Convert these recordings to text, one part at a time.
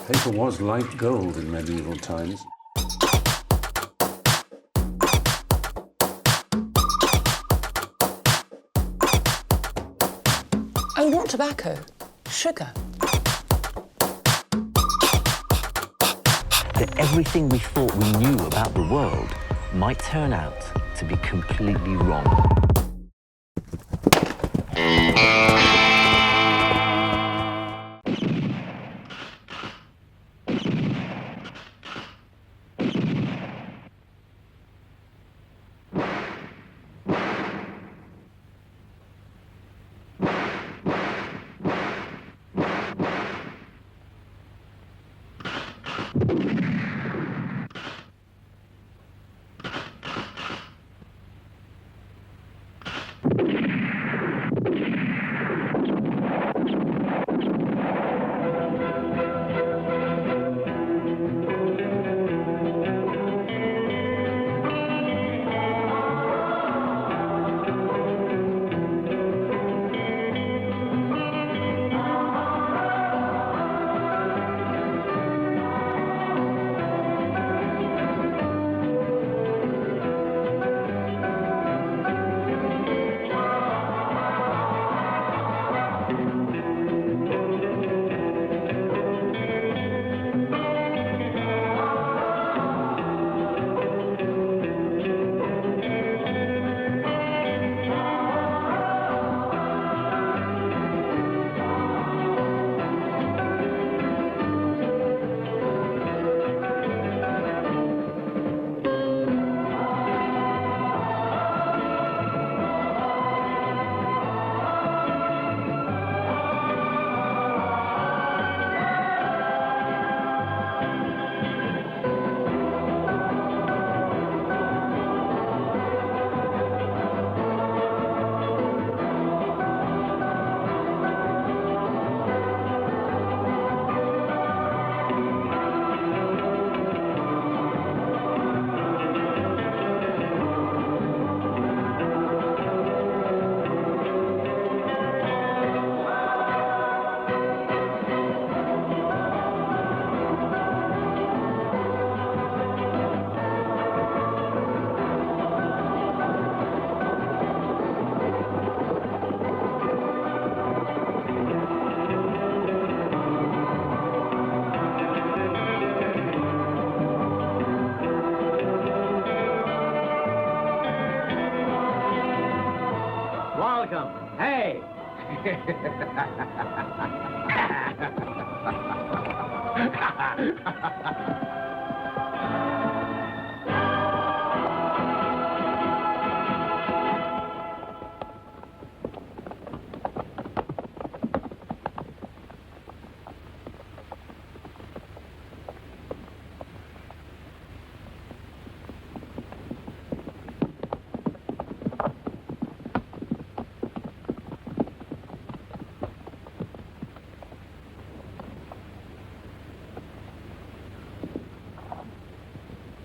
Paper was like gold in medieval times. Oh, not tobacco. Sugar. That everything we thought we knew about the world might turn out to be completely wrong.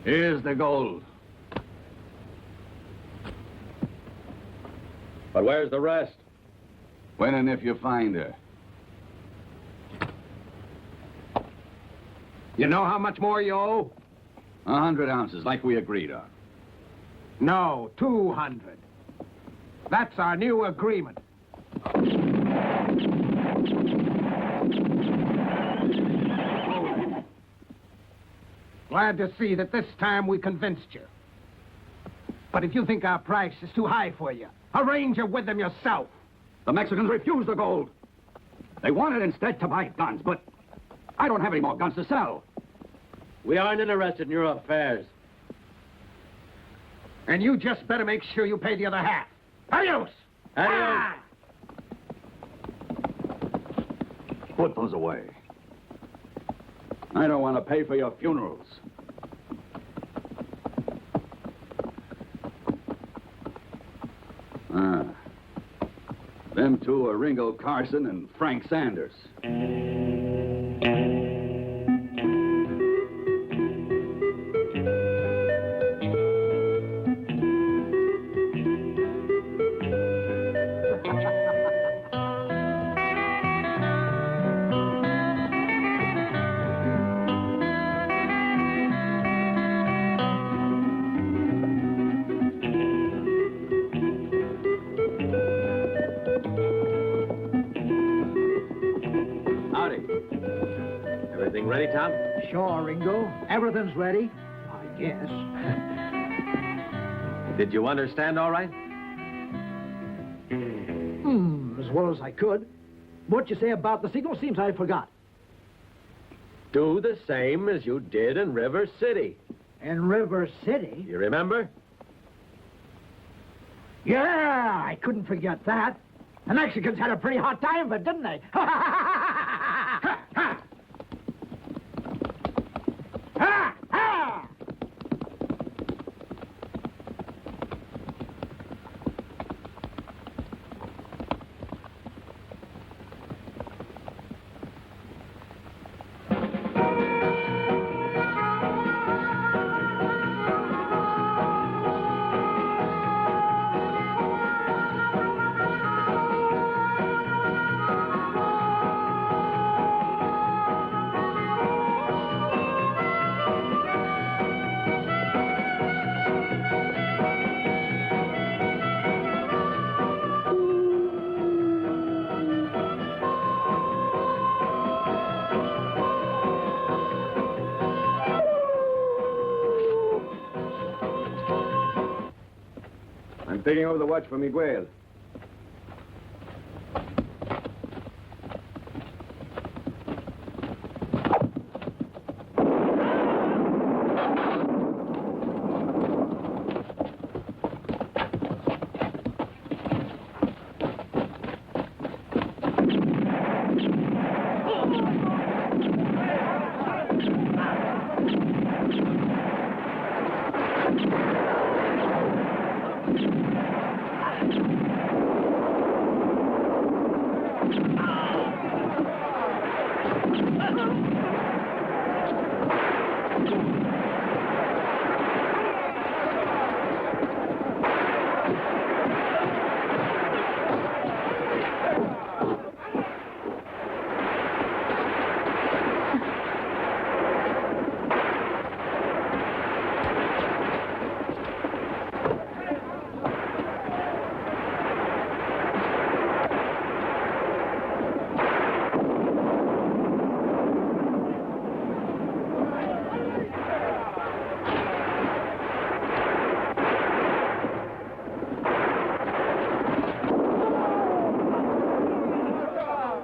Here's the gold. But where's the rest? When and if you find her. You know how much more you owe? 100 ounces, like we agreed on. No, 200. That's our new agreement. Glad to see that this time we convinced you. But if you think our price is too high for you, arrange it with them yourself. The Mexicans refused the gold. They wanted instead to buy guns, but I don't have any more guns to sell. We aren't interested in your affairs. And you just better make sure you pay the other half. Adios! Adios! Ah! Put those away. I don't want to pay for your funerals. Them two are Ringo Carson and Frank Sanders. ready, Tom? Sure, Ringo. Everything's ready. I guess. Did you understand all right? As well as I could. What you say about the signal seems I forgot. Do the same as you did in River City. In River City? You remember? Yeah, I couldn't forget that. The Mexicans had a pretty hot time of it, didn't they? I'm taking over the watch for Miguel.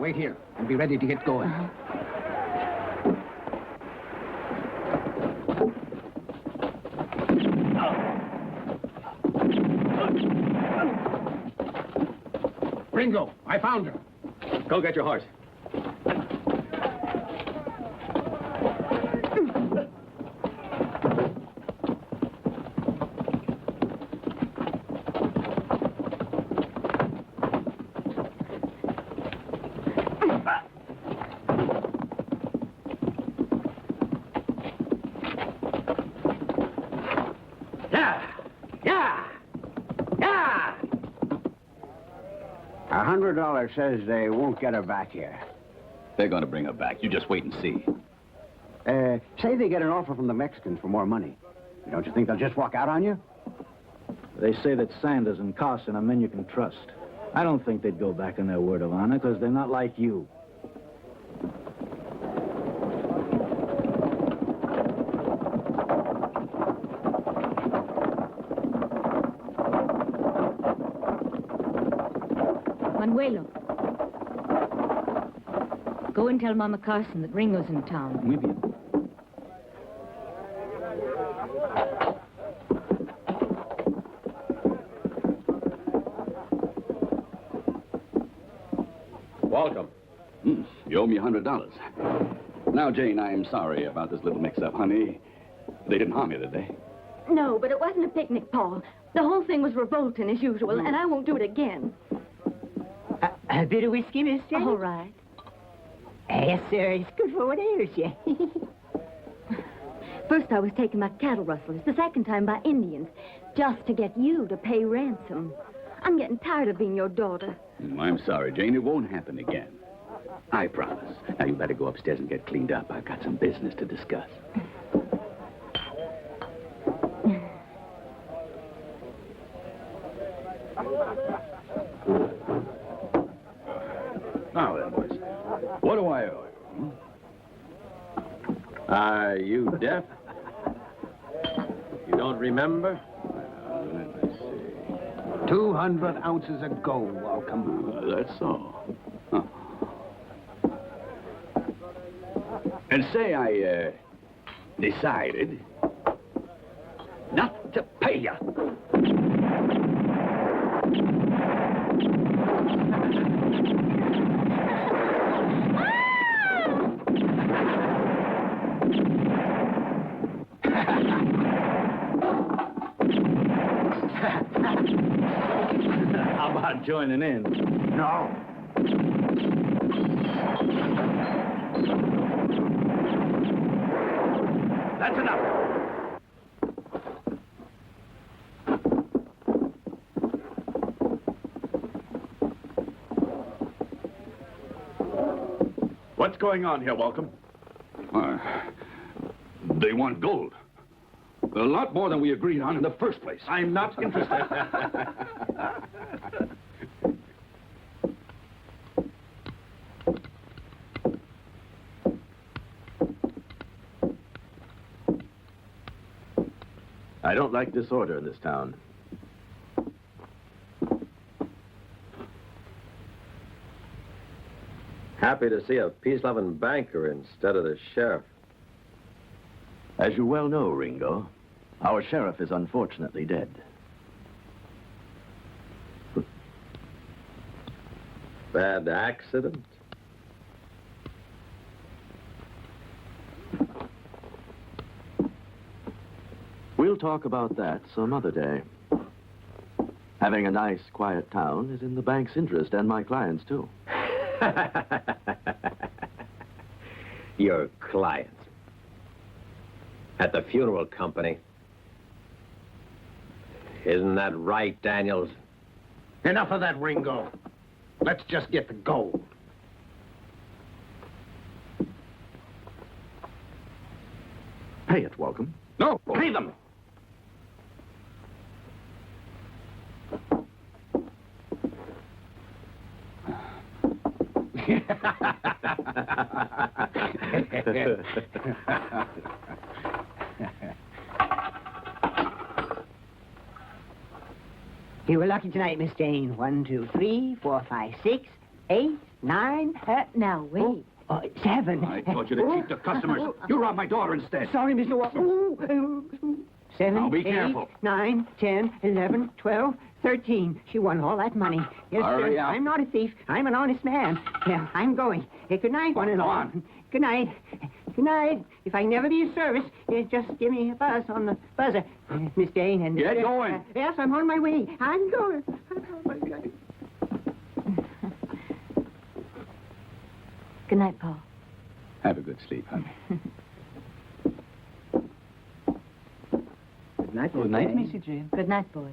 Wait here and be ready to get going. Ringo, I found her. Go get your horse. $100 says they won't get her back here. They're going to bring her back. You just wait and see. Say they get an offer from the Mexicans for more money. Don't you think they'll just walk out on you? They say that Sanders and Carson are men you can trust. I don't think they'd go back on their word of honor, because they're not like you. Manuelo. Go and tell Mama Carson that Ringo's in town. Muy bien. Welcome. You owe me $100. Now, Jane, I'm sorry about this little mix-up, honey. They didn't harm you, did they? No, but it wasn't a picnic, Paul. The whole thing was revolting as usual, and I won't do it again. A bit of whiskey, mister? All right. Yes, sir. It's good for what ails you. First I was taken by cattle rustlers, the second time by Indians, just to get you to pay ransom. I'm getting tired of being your daughter. I'm sorry, Jane. It won't happen again. I promise. Now, you better go upstairs and get cleaned up. I've got some business to discuss. Now then, boys. What do I owe you? Are you deaf? You don't remember? Let me see. 200 ounces of gold, Welcome. That's all. Huh. And say I decided not to pay you. How about joining in? No. That's enough. What's going on here, Welcome? They want gold. A lot more than we agreed on in the first place. I'm not interested. I don't like disorder in this town. Happy to see a peace-loving banker instead of the sheriff. As you well know, Ringo, our sheriff is unfortunately dead. Bad accident? We'll talk about that some other day. Having a nice, quiet town is in the bank's interest and my clients, too. Your clients. At the funeral company. Isn't that right, Daniels? Enough of that, Ringo. Let's just get the gold. Pay it, Welcome. No, pay them. You were lucky tonight, Miss Jane. 1, 2, 3, 4, 5, 6, 8, 9. Now, wait. 7. I told you to keep the customers. You robbed my daughter instead. Sorry, Mr. Walton. 7, Now, be 8, careful. 9, 10, 11, 12, 13. She won all that money. Yes, Hurry sir. up. I'm not a thief. I'm an honest man. Yeah, I'm going. Hey, good night, one and all. on. Good night. Good night. If I never be of service, just give me a buzz on the buzzer. Miss Jane and... Get going. Yes, I'm on my way. I'm going. Good night, Paul. Have a good sleep, honey. Good night, Good night, Missy Jane. Good night, boys.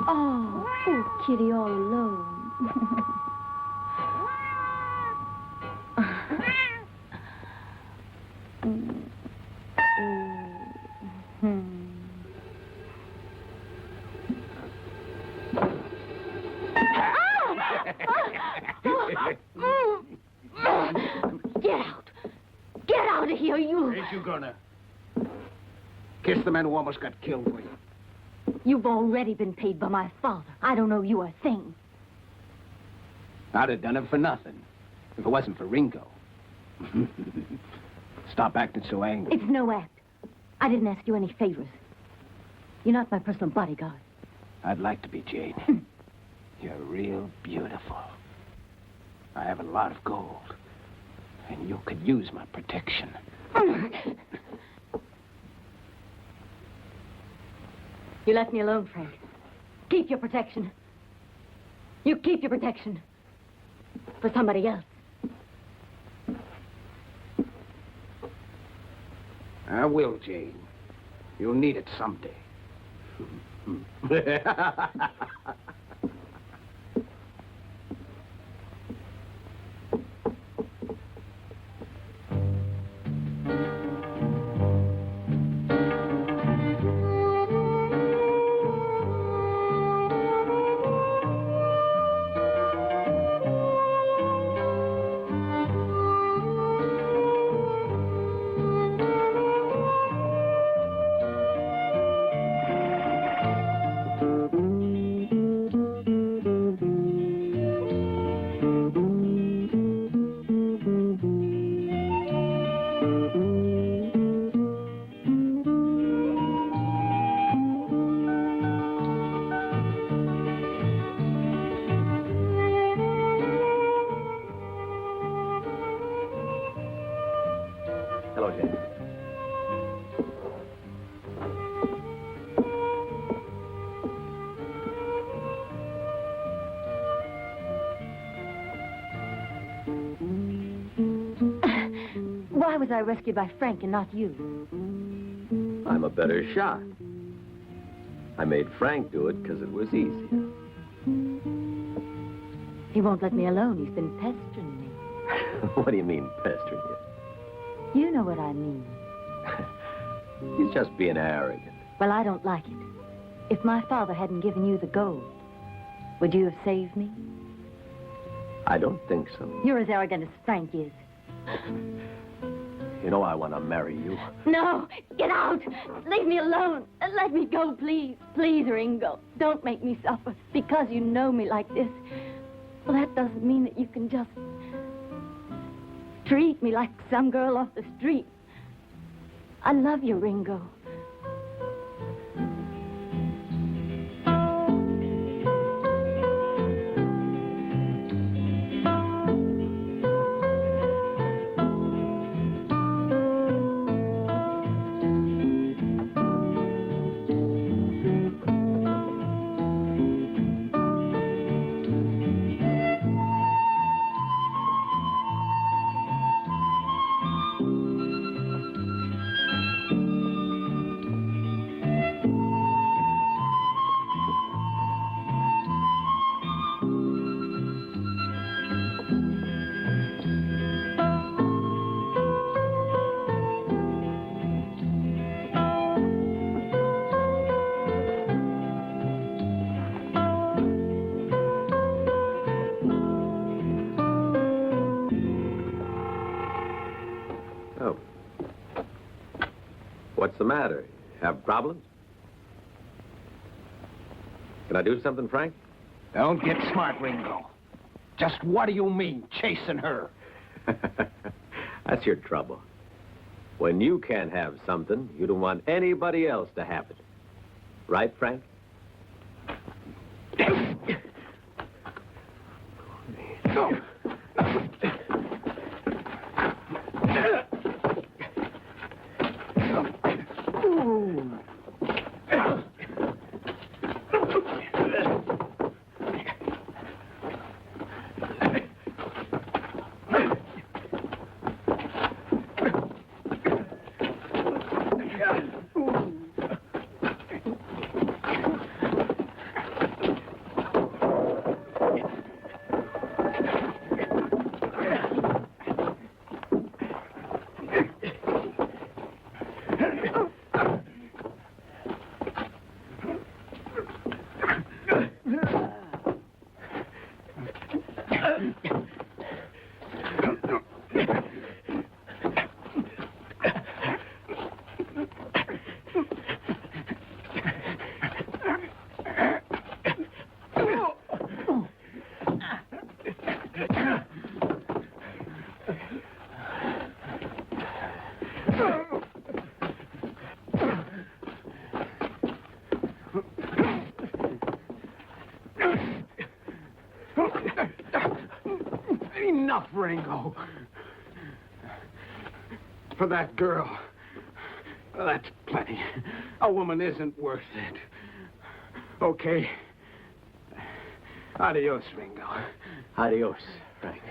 Oh, poor kitty all alone. Get out! Get out of here, you! Ain't you gonna? Kiss the man who almost got killed for you. You've already been paid by my father. I don't owe you a thing. I'd have done it for nothing, if it wasn't for Ringo. Stop acting so angry. It's no act. I didn't ask you any favors. You're not my personal bodyguard. I'd like to be, Jane. You're real beautiful. I have a lot of gold, and you could use my protection. You left me alone, Frank. Keep your protection. You keep your protection. For somebody else. I will, Jane. You'll need it someday. Hello, Jane. Why was I rescued by Frank and not you? I'm a better shot. I made Frank do it because it was easier. He won't let me alone. He's been pestering me. What do you mean, pestering you? You know what I mean. He's just being arrogant. Well, I don't like it. If my father hadn't given you the gold, would you have saved me? I don't think so. You're as arrogant as Frank is. You know I want to marry you. No! Get out! Leave me alone! Let me go, please. Please, Ringo. Don't make me suffer because you know me like this. Well, that doesn't mean that you can just treat me like some girl off the street. I love you, Ringo. What's the matter? Have problems? Can I do something, Frank? Don't get smart, Ringo. Just what do you mean, chasing her? That's your trouble. When you can't have something, you don't want anybody else to have it. Right, Frank? Go. Enough, Ringo. For that girl, that's plenty. A woman isn't worth it. Okay. Adios, Ringo. Adios, Frank.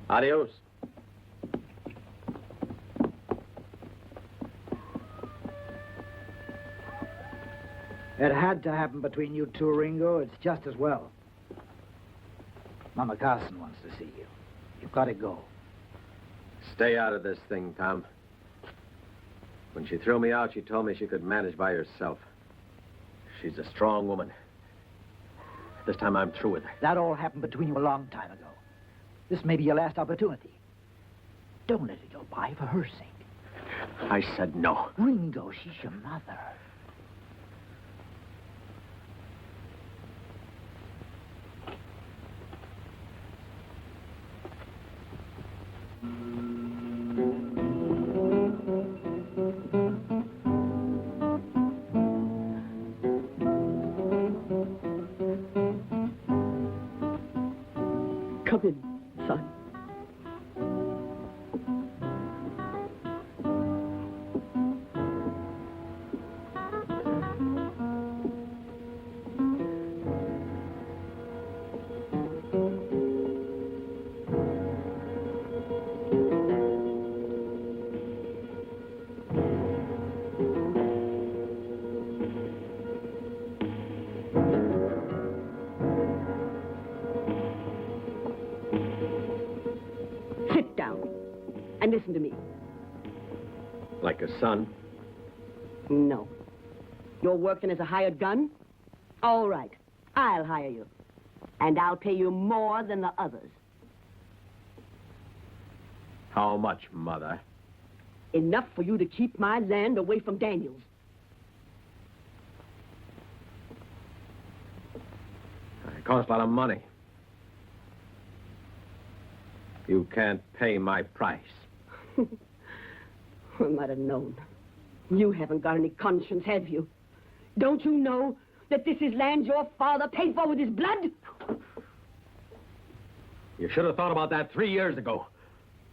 Adios. It had to happen between you two, Ringo. It's just as well. Mama Carson wants to see you. You've got to go. Stay out of this thing, Tom. When she threw me out, she told me she could manage by herself. She's a strong woman. This time I'm through with her. That all happened between you a long time ago. This may be your last opportunity. Don't let it go by for her sake. I said no. Ringo, she's your mother. Come in, son. Sit down and listen to me. Like a son? No. You're working as a hired gun? All right. I'll hire you. And I'll pay you more than the others. How much, Mother? Enough for you to keep my land away from Daniels. It costs a lot of money. You can't pay my price. I might have known. You haven't got any conscience, have you? Don't you know that this is land your father paid for with his blood? You should have thought about that 3 years ago,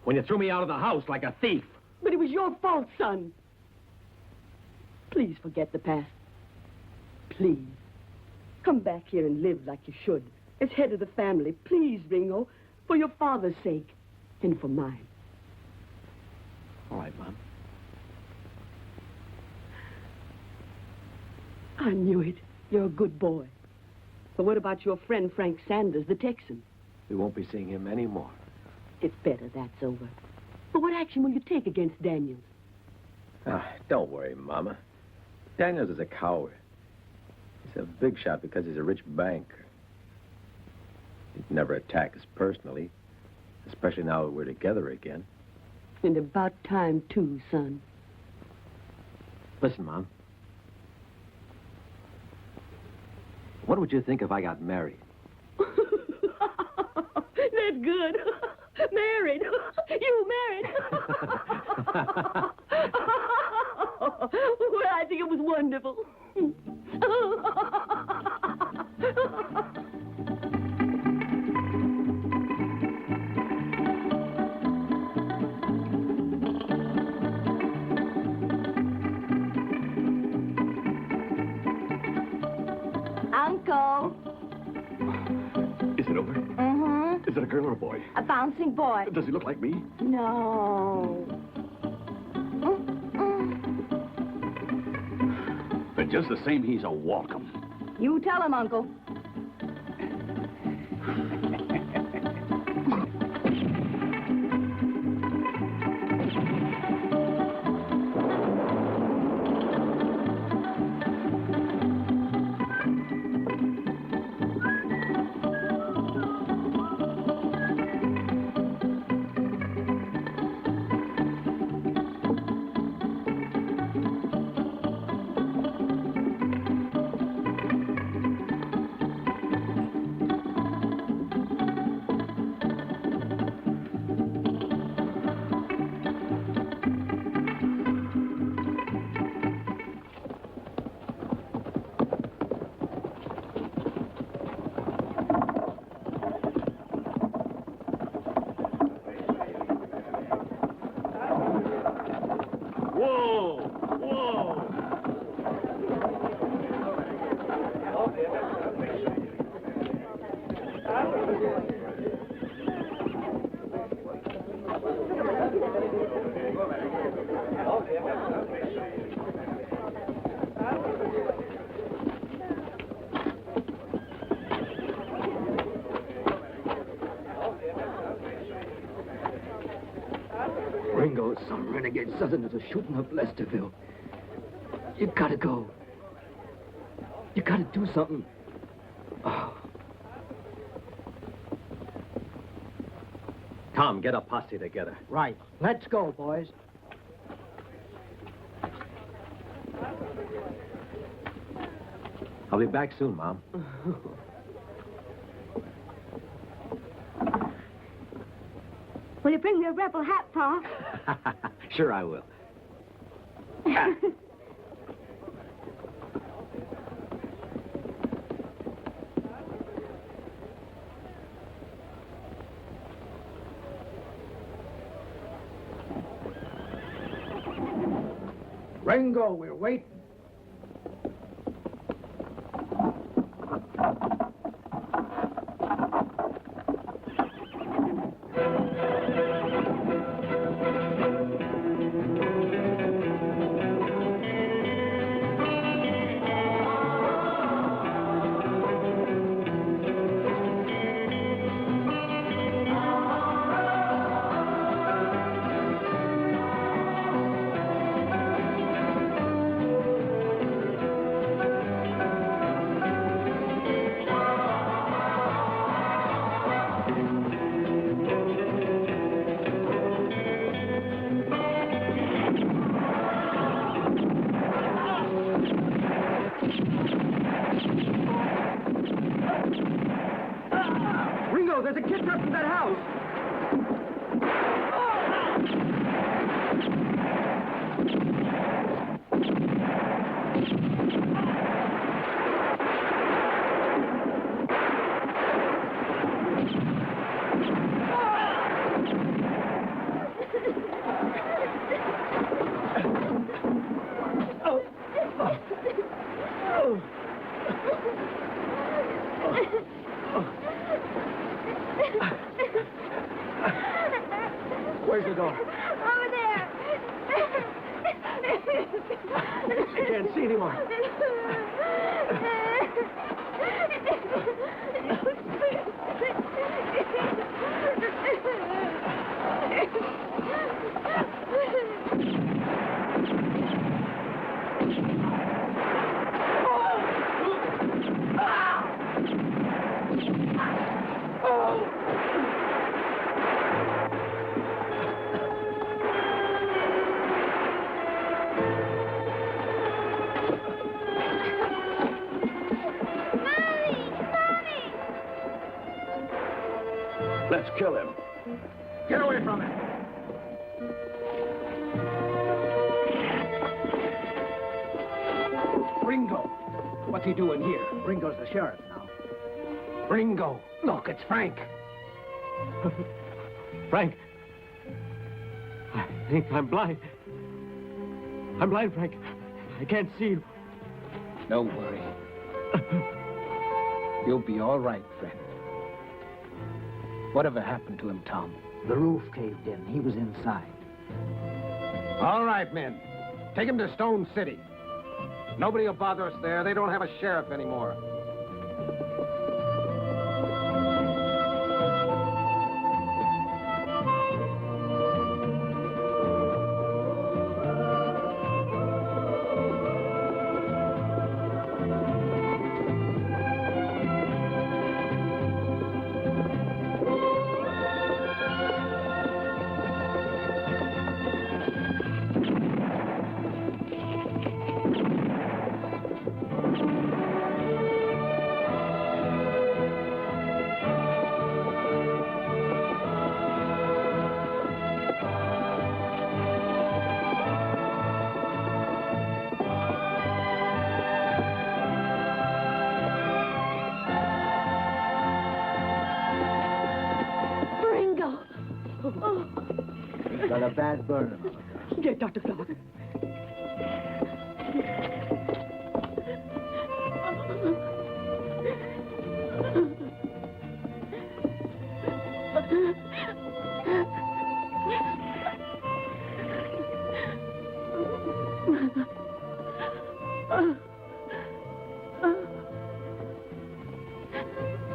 when you threw me out of the house like a thief. But it was your fault, son. Please forget the past. Please. Come back here and live like you should, as head of the family. Please, Ringo, for your father's sake, and for mine. All right, Mom. I knew it. You're a good boy. But what about your friend Frank Sanders, the Texan? We won't be seeing him anymore. It's better that's over. But what action will you take against Daniels? Don't worry, Mama. Daniels is a coward. He's a big shot because he's a rich banker. He'd never attack us personally, especially now that we're together again. And about time, too, son. Listen, Mom. What would you think if I got married? That's good. Married. You married. Well, I think it was wonderful. Uncle. Is it over? Mm-hmm. Is it a girl or a boy? A bouncing boy. Does he look like me? No. But just the same, he's a welcome. You tell him, Uncle. Ringo, some renegade Southerners are shooting up Lesterville. You gotta go. You gotta do something. Oh. Tom, get a posse together. Right. Let's go, boys. I'll be back soon, Mom. Will you bring me a rebel hat, Pa? Sure I will. Ringo, we're waiting. Ringo, there's a kid trapped in that house. Where's the door? Over there. I can't see anymore. Let's kill him. Get away from it. Ringo, what's he doing here? Ringo's the sheriff now. Ringo, look, it's Frank. Frank. I think I'm blind. I'm blind, Frank. I can't see you. Don't worry. You'll be all right, friend. Whatever happened to him, Tom? The roof caved in. He was inside. All right, men. Take him to Stone City. Nobody will bother us there. They don't have a sheriff anymore. Got a bad burn. Get Dr. Clark.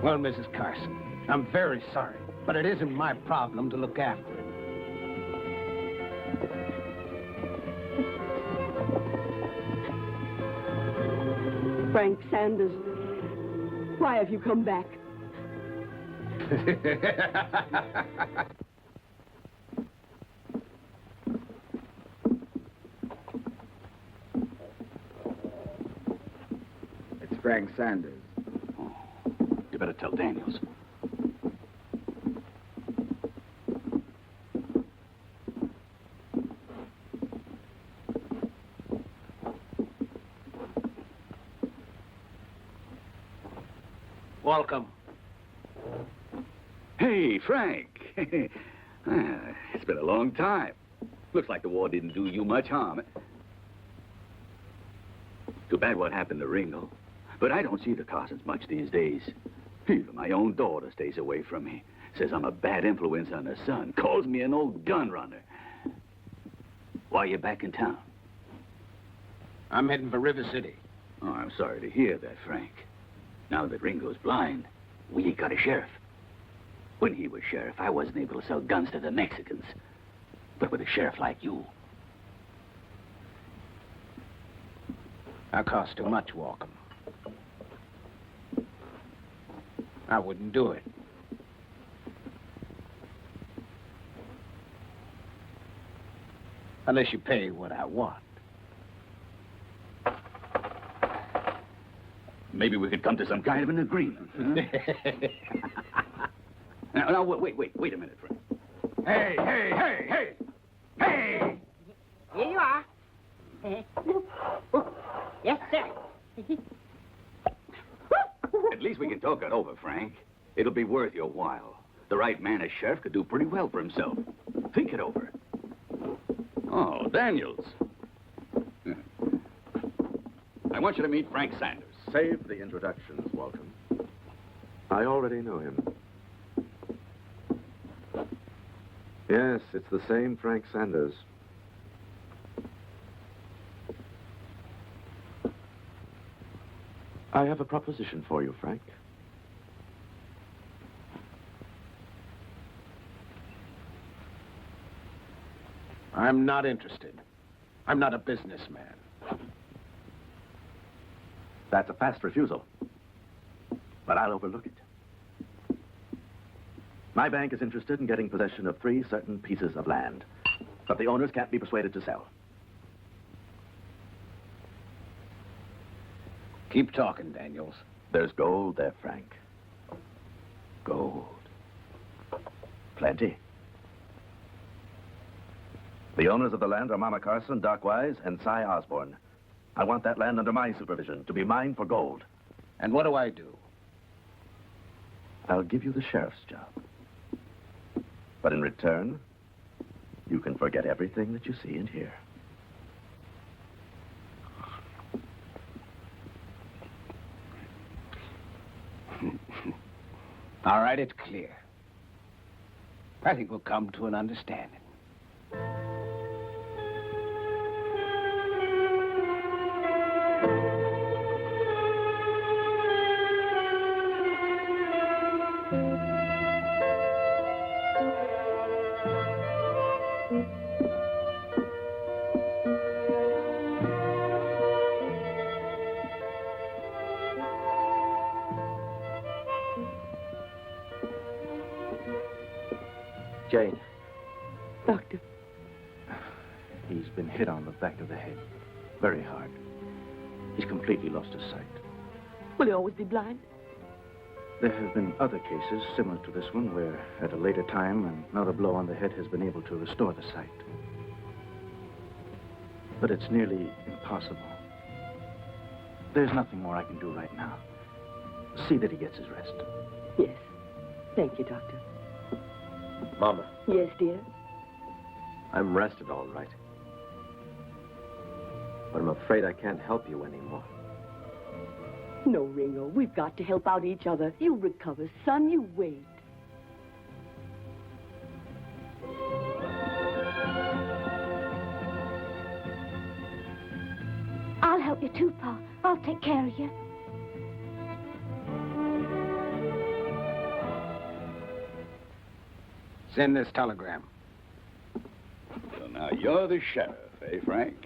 Well, Mrs. Carson, I'm very sorry, but it isn't my problem to look after him. Frank Sanders, why have you come back? It's Frank Sanders. Oh, you better tell Daniels. Welcome. Hey, Frank. It's been a long time. Looks like the war didn't do you much harm. Too bad what happened to Ringo. But I don't see the Carsons much these days. Even my own daughter stays away from me. Says I'm a bad influence on her son. Calls me an old gunrunner. Why are you back in town? I'm heading for River City. Oh, I'm sorry to hear that, Frank. Now that Ringo's blind, we got a sheriff. When he was sheriff, I wasn't able to sell guns to the Mexicans. But with a sheriff like you... That costs too much, Walcom. I wouldn't do it. Unless you pay what I want. Maybe we could come to some kind of an agreement. Huh? now, wait a minute, Frank. Hey! Here you are. Yes, sir. At least we can talk it over, Frank. It'll be worth your while. The right man as sheriff could do pretty well for himself. Think it over. Oh, Daniels. I want you to meet Frank Sanders. Save the introductions, Walton. I already know him. Yes, it's the same Frank Sanders. I have a proposition for you, Frank. I'm not interested. I'm not a businessman. That's a fast refusal. But I'll overlook it. My bank is interested in getting possession of 3 certain pieces of land. But the owners can't be persuaded to sell. Keep talking, Daniels. There's gold there, Frank. Gold. Plenty. The owners of the land are Mama Carson, Doc Wise, and Cy Osborne. I want that land under my supervision, to be mine for gold. And what do I do? I'll give you the sheriff's job. But in return, you can forget everything that you see and hear. All right, it's clear. I think we'll come to an understanding. Jane. Doctor. He's been hit on the back of the head. Very hard. He's completely lost his sight. Will he always be blind? There have been other cases similar to this one where, at a later time, another blow on the head has been able to restore the sight. But it's nearly impossible. There's nothing more I can do right now. See that he gets his rest. Yes. Thank you, Doctor. Mama. Yes, dear? I'm rested all right. But I'm afraid I can't help you anymore. No, Ringo. We've got to help out each other. You'll recover, son. You wait. I'll help you too, Pa. I'll take care of you. Send this telegram. So now you're the sheriff, eh, Frank?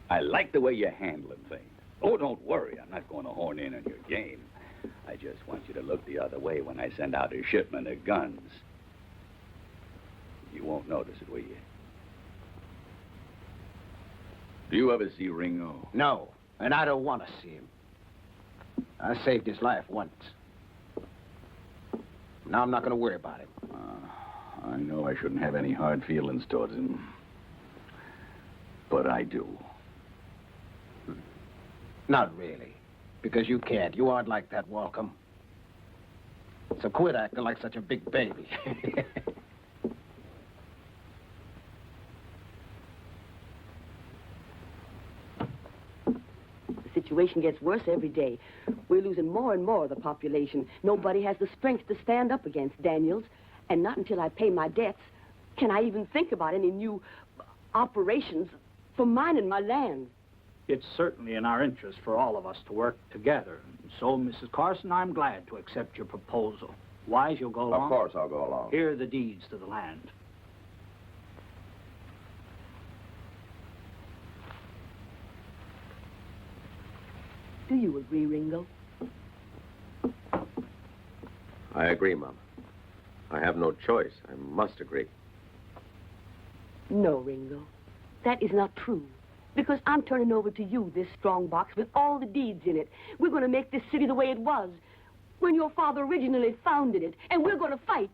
I like the way you're handling things. Oh, don't worry. I'm not going to horn in on your game. I just want you to look the other way when I send out a shipment of guns. You won't notice it, will you? Do you ever see Ringo? No, and I don't want to see him. I saved his life once. Now I'm not going to worry about him. I know I shouldn't have any hard feelings towards him. But I do. Not really. Because you can't. You aren't like that, Walcom. So quit acting like such a big baby. The situation gets worse every day. We're losing more and more of the population. Nobody has the strength to stand up against Daniels. And not until I pay my debts can I even think about any new operations for mining my land. It's certainly in our interest for all of us to work together. So, Mrs. Carson, I'm glad to accept your proposal. Wise, you'll go along? Of course I'll go along. Here are the deeds to the land. Do you agree, Ringo? I agree, Mama. I have no choice. I must agree. No, Ringo. That is not true. Because I'm turning over to you this strong box with all the deeds in it. We're going to make this city the way it was when your father originally founded it. And we're going to fight.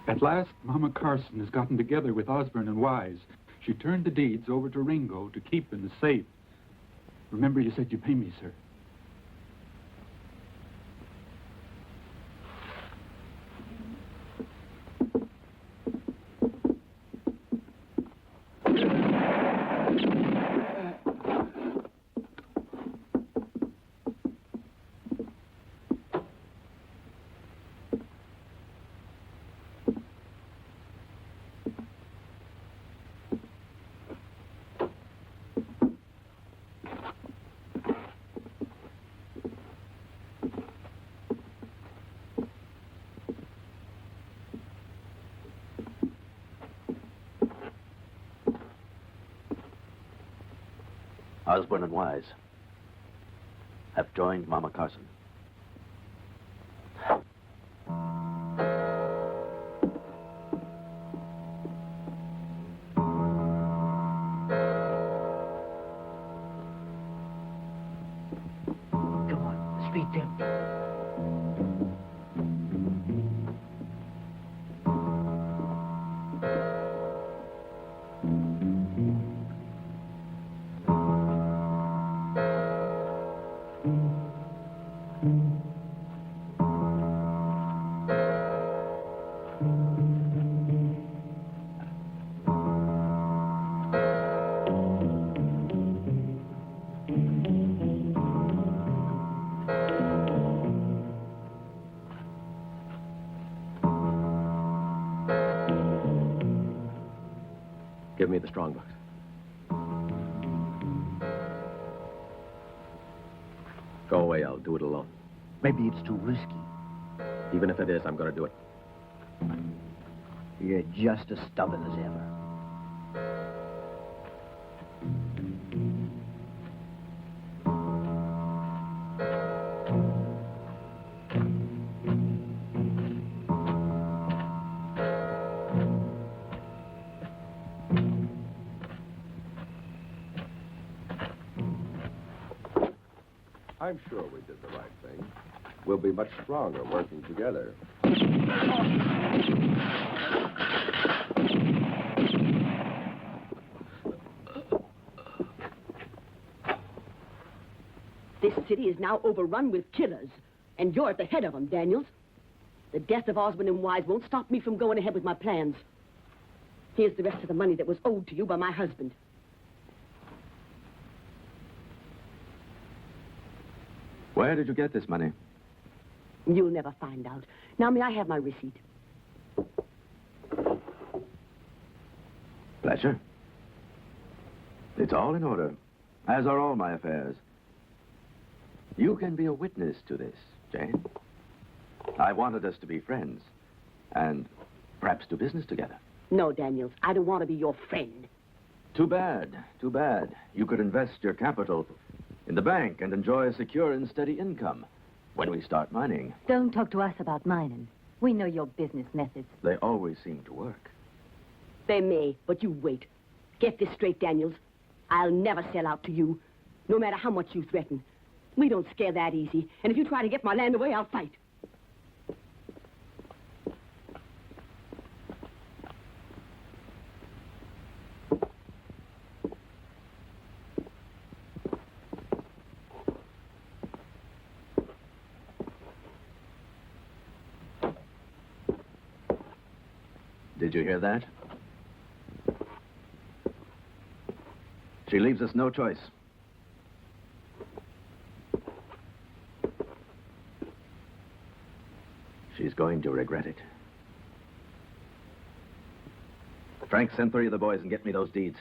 At last, Mama Carson has gotten together with Osborne and Wise. She turned the deeds over to Ringo to keep in the safe. Remember, you said you pay me, sir. Osborne and Wise have joined Mama Carson. Come on, the street's empty. Give me the strongbox. Go away, I'll do it alone. Maybe it's too risky. Even if it is, I'm going to do it. You're just as stubborn as ever. I'm sure we did the right thing. We'll be much stronger working together. This city is now overrun with killers, and you're at the head of them, Daniels. The death of Osborne and Wise won't stop me from going ahead with my plans. Here's the rest of the money that was owed to you by my husband. Where did you get this money? You'll never find out. Now, may I have my receipt? Pleasure. It's all in order. as are all my affairs. You can be a witness to this, Jane. I wanted us to be friends, and perhaps do business together. No, Daniels, I don't want to be your friend. Too bad, too bad. You could invest your capital in the bank and enjoy a secure and steady income when we start mining. Don't talk to us about mining. We know your business methods. They always seem to work. They may, but you wait. Get this straight, Daniels. I'll never sell out to you, no matter how much you threaten. We don't scare that easy, and if you try to get my land away, I'll fight. Did you hear that? She leaves us no choice. She's going to regret it. Frank, send 3 of the boys and get me those deeds.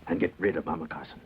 And get rid of Mama Carson.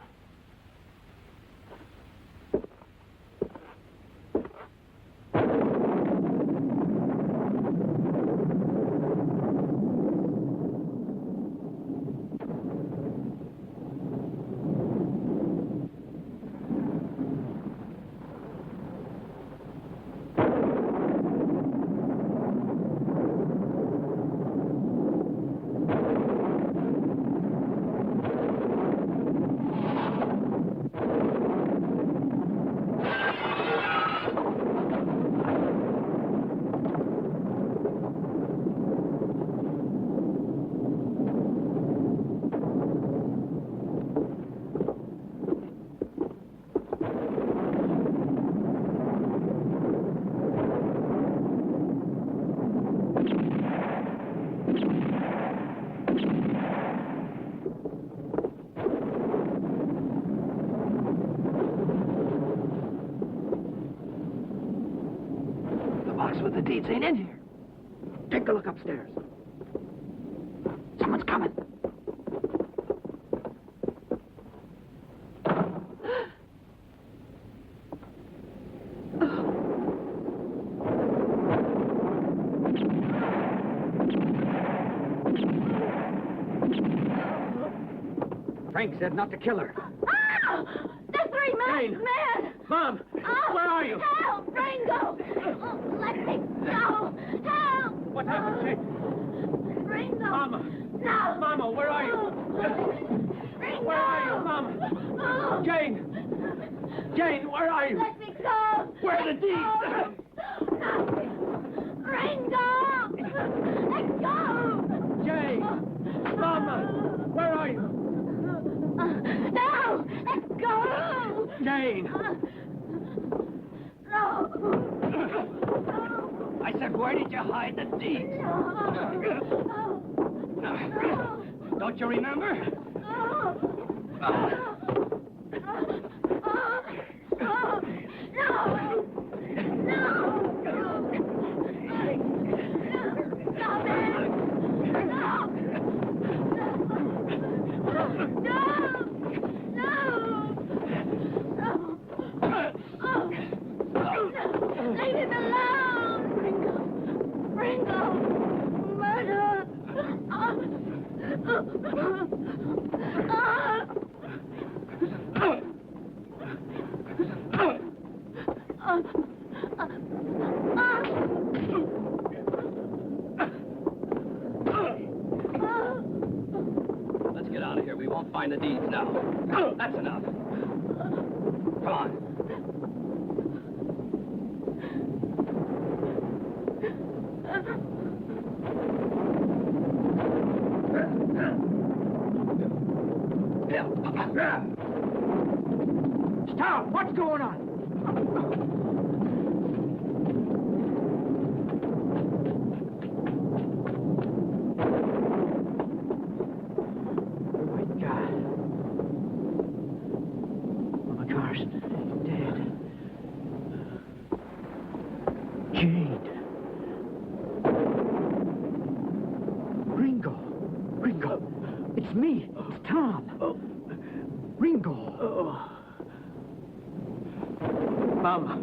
With the deeds ain't in here. Take a look upstairs. Someone's coming. Frank said not to kill her. Oh, the 3 men! Mom! Oh, Where are you? Help, Ringo! Oh, let me go! Help! What happened, Jane? Ringo! Mama! No! Mama, where are you? Ringo! Where are you, Mama? Oh. Jane! Jane, where are you? Let me go! Where are the deeds? Ringo! Let go! Jane! Mama! Where are you? No! Let go! Jane! No! I said, where did you hide the deeds? Don't you remember? Leave him alone! Ringo! Murder! Let's get out of here. We won't find the deeds now. That's enough. Come on. Stop! What's going on? Oh, my God. Mama Carson, dead. Jane. Ringo. It's me. It's Tom. Ringo! Mama,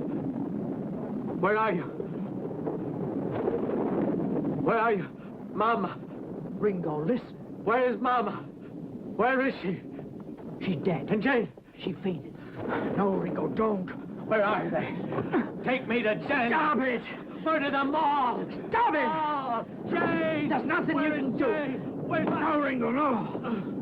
where are you? Where are you? Mama! Ringo, listen. Where is Mama? Where is she? She's dead. And Jane? She fainted. No, Ringo, don't. Where are they? Take me to Jane. Stop it! Murder them all! Stop it! Oh, Jane! There's nothing you can do. Where's my... No, Ringo, no.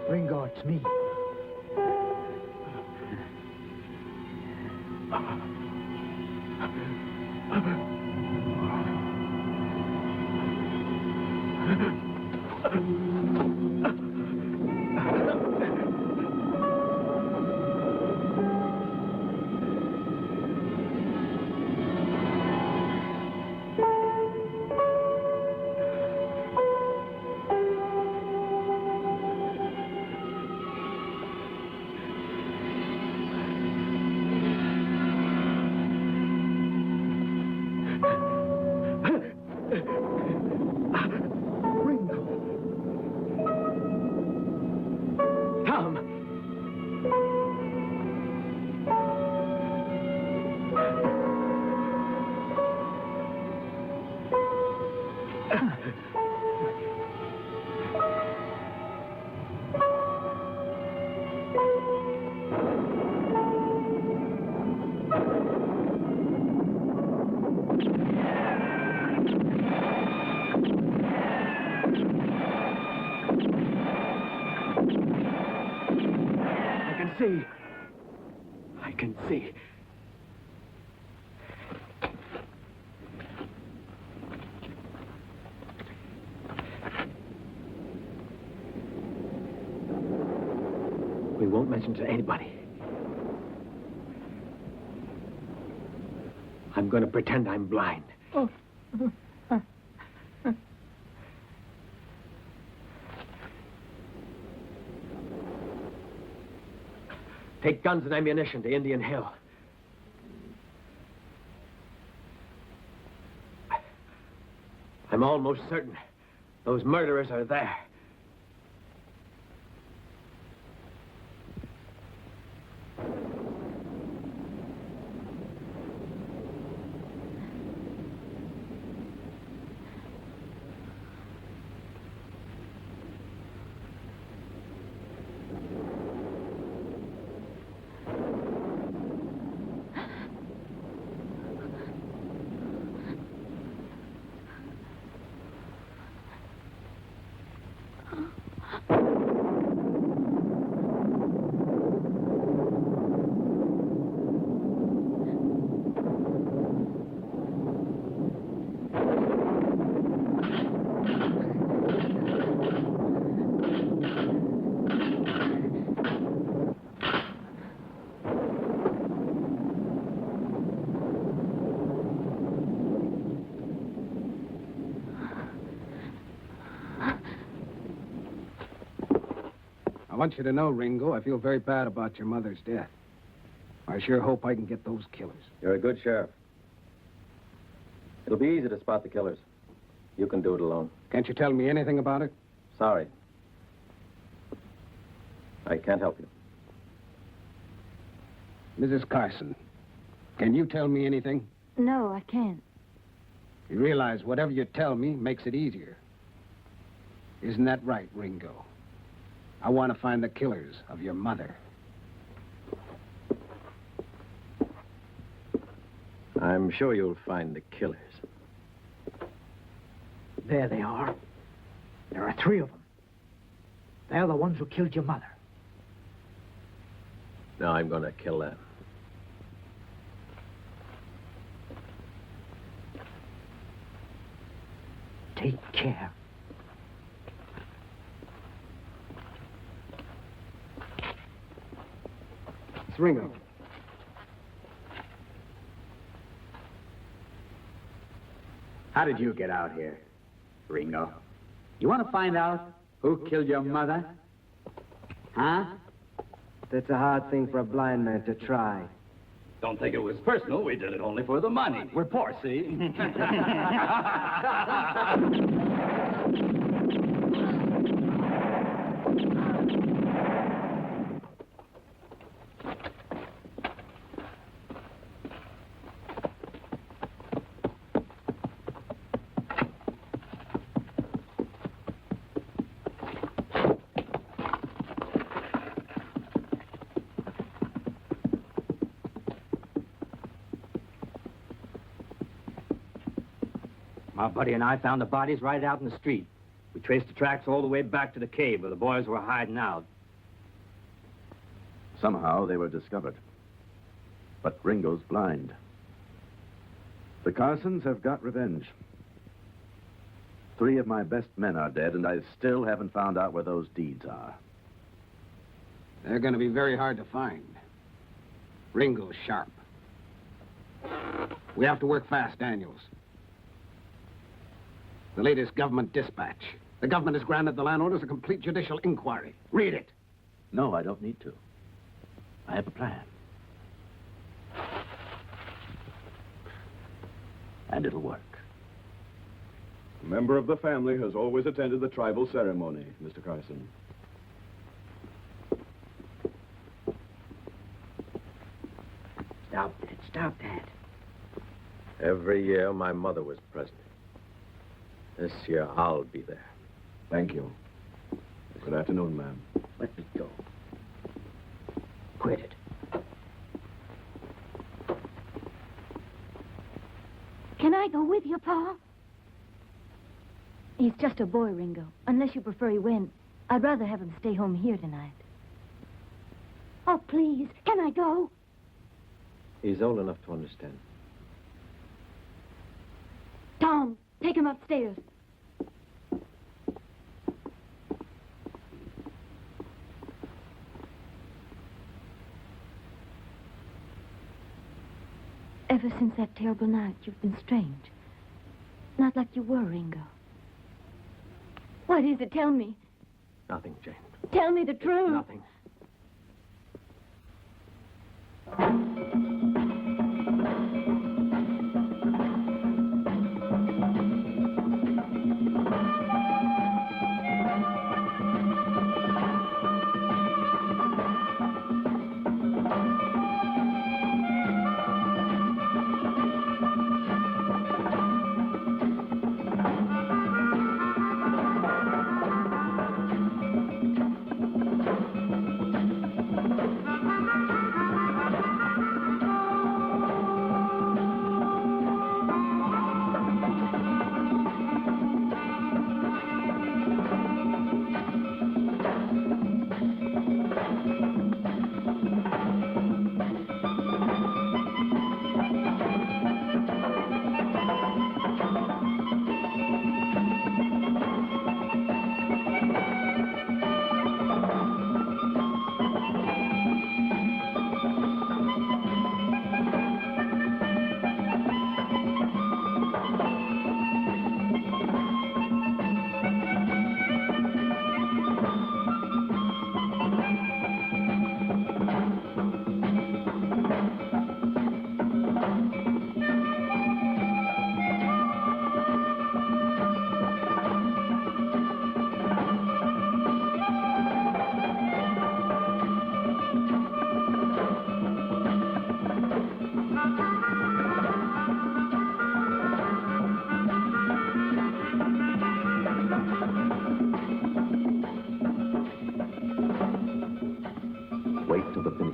Ringo, it's me. I can see. We won't mention to anybody. I'm going to pretend I'm blind. Oh. Take guns and ammunition to Indian Hill. I'm almost certain those murderers are there. I want you to know, Ringo, I feel very bad about your mother's death. I sure hope I can get those killers. You're a good sheriff. It'll be easy to spot the killers. You can do it alone. Can't you tell me anything about it? Sorry. I can't help you. Mrs. Carson, can you tell me anything? No, I can't. You realize whatever you tell me makes it easier. Isn't that right, Ringo? I want to find the killers of your mother. I'm sure you'll find the killers. There they are. There are 3 of them. They're the ones who killed your mother. Now I'm going to kill them. Take care. It's Ringo. How did you get out here, Ringo? You want to find out who killed your mother? Huh? That's a hard thing for a blind man to try. Don't think it was personal. We did it only for the money. We're poor, see? My buddy and I found the bodies right out in the street. We traced the tracks all the way back to the cave where the boys were hiding out. Somehow they were discovered. But Ringo's blind. The Carsons have got revenge. 3 of my best men are dead, and I still haven't found out where those deeds are. They're going to be very hard to find. Ringo's sharp. We have to work fast, Daniels. The latest government dispatch. The government has granted the landowners a complete judicial inquiry. Read it. No, I don't need to. I have a plan. And it'll work. A member of the family has always attended the tribal ceremony, Mr. Carson. Stop that. Stop that. Every year, my mother was present. This year, I'll be there. Thank you. Good afternoon, ma'am. Let me go. Quit it. Can I go with you, Pa? He's just a boy, Ringo. Unless you prefer he went, I'd rather have him stay home here tonight. Oh, please, can I go? He's old enough to understand. Tom, take him upstairs. Ever since that terrible night, you've been strange. Not like you were, Ringo. What is it? Tell me. Nothing, Jane. Tell me the truth. Nothing.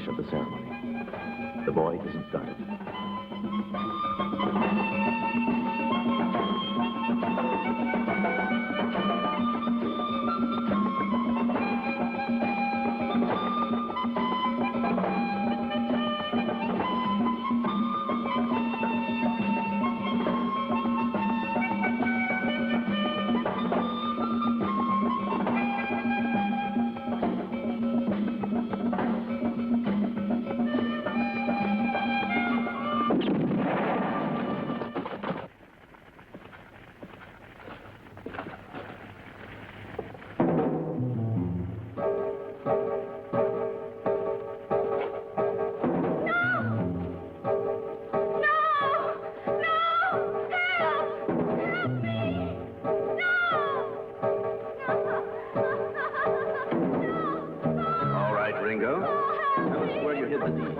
finish of the ceremony. The boy isn't started. All right, Ringo. Tell us where you hid the deeds.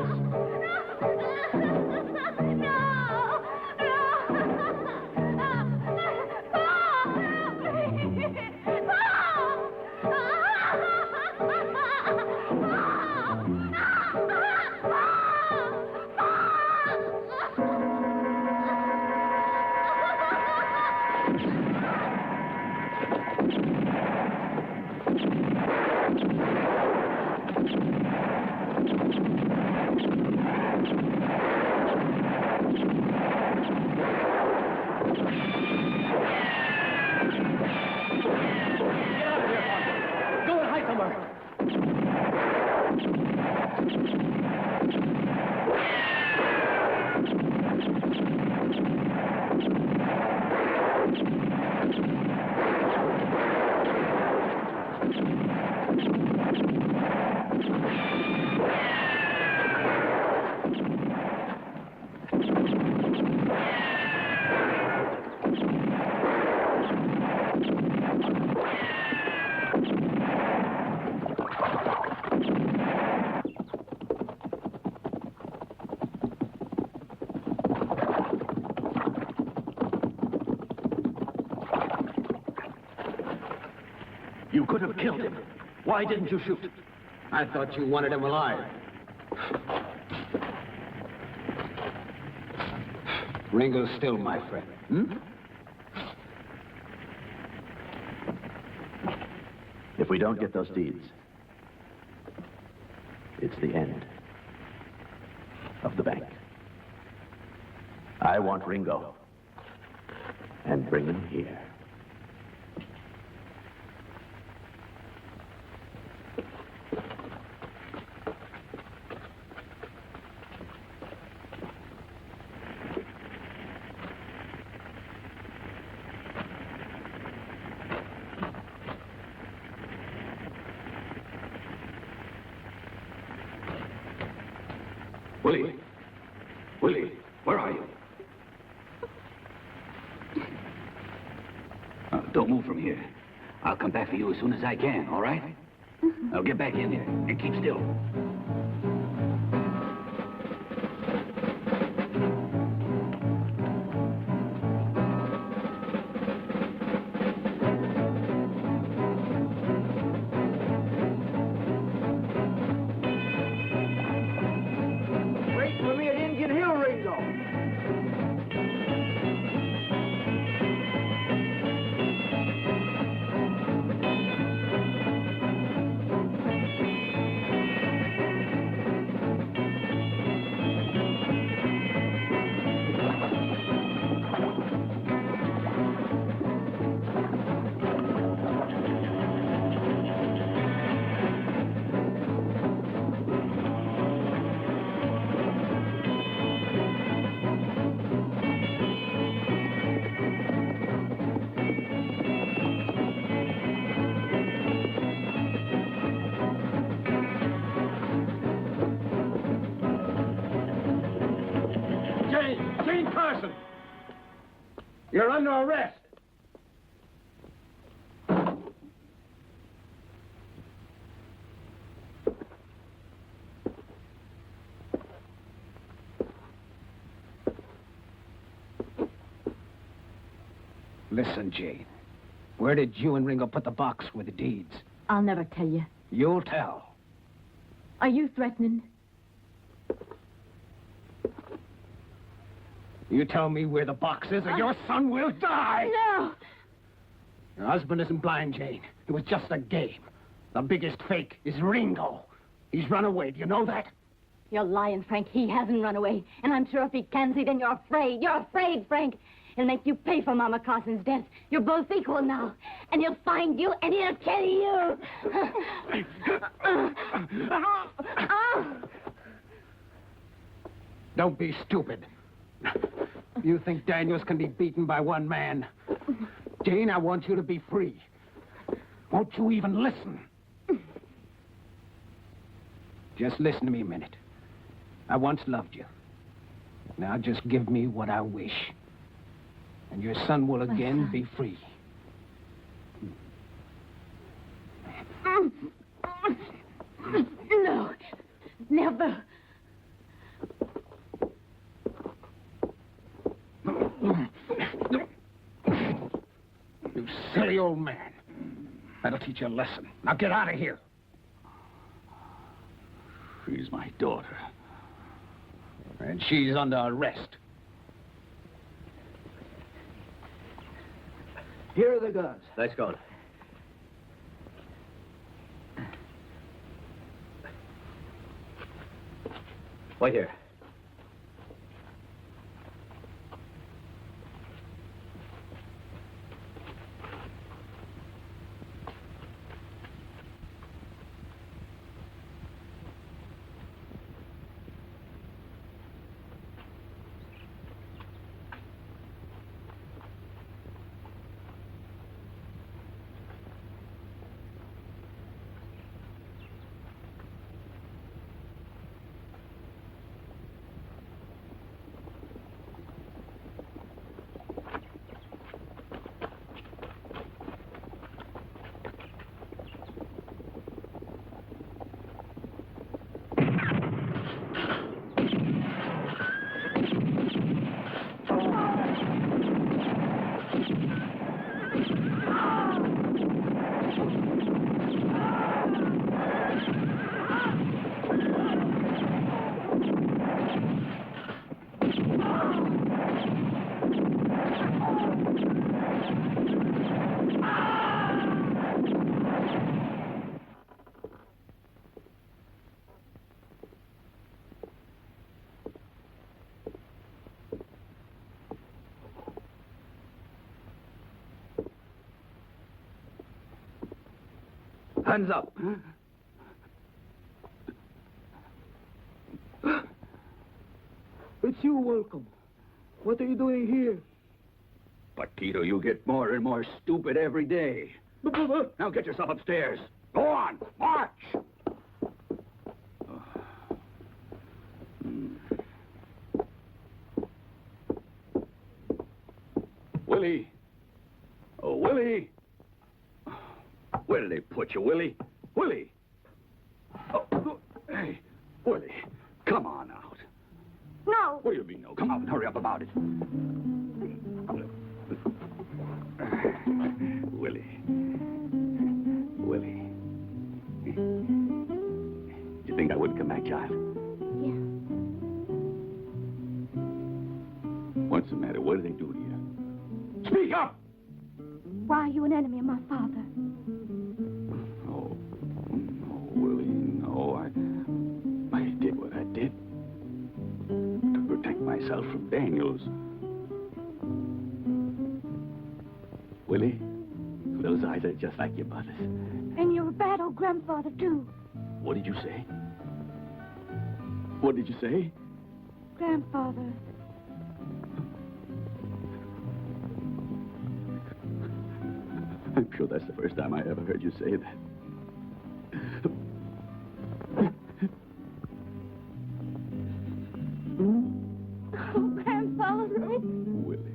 Go and hide somewhere. You could have killed him. Why didn't you shoot? I thought you wanted him alive. Ringo's still my friend. Hmm? If we don't get those deeds, it's the end of the bank. I want Ringo. And bring him here. Willie, where are you? Don't move from here. I'll come back for you as soon as I can, all right? Now get back in there and keep still. Wait for me at Indian Hill, Ringo. Jane Carson! You're under arrest! Listen, Jane. Where did you and Ringo put the box with the deeds? I'll never tell you. You'll tell. Are you threatening? You tell me where the box is, or your son will die! No! Your husband isn't blind, Jane. It was just a game. The biggest fake is Ringo. He's run away. Do you know that? You're lying, Frank. He hasn't run away. And I'm sure if he can see, then you're afraid. You're afraid, Frank. He'll make you pay for Mama Carson's death. You're both equal now. And he'll find you, and he'll kill you. Don't be stupid. You think Daniels can be beaten by one man? Jane, I want you to be free. Won't you even listen? Just listen to me a minute. I once loved you. Now just give me what I wish. And your son will again be free. No, never. You silly old man. That'll teach you a lesson. Now get out of here. She's my daughter. And she's under arrest. Here are the guns. Nice going. Wait here. Hands up. It's you, Welcome. What are you doing here? Patito, you get more and more stupid every day. Now get yourself upstairs. Go on, march! Willie! Oh, Willie! Where did they put you, Willie? Willie! Oh, hey, Willie, come on out. No. What do you mean, no? Come on, hurry up about it. Willie. Willie. You think I wouldn't come back, child? Yeah. What's the matter? What did they do to you? Speak up! Why are you an enemy of my father? No, Willie, no. I did what I did to protect myself from Daniels. Willie, those eyes are just like your mother's. And you're a bad old grandfather, too. What did you say? What did you say? Grandfather. I'm sure that's the first time I ever heard you say that. Oh, Grandfather. Willie.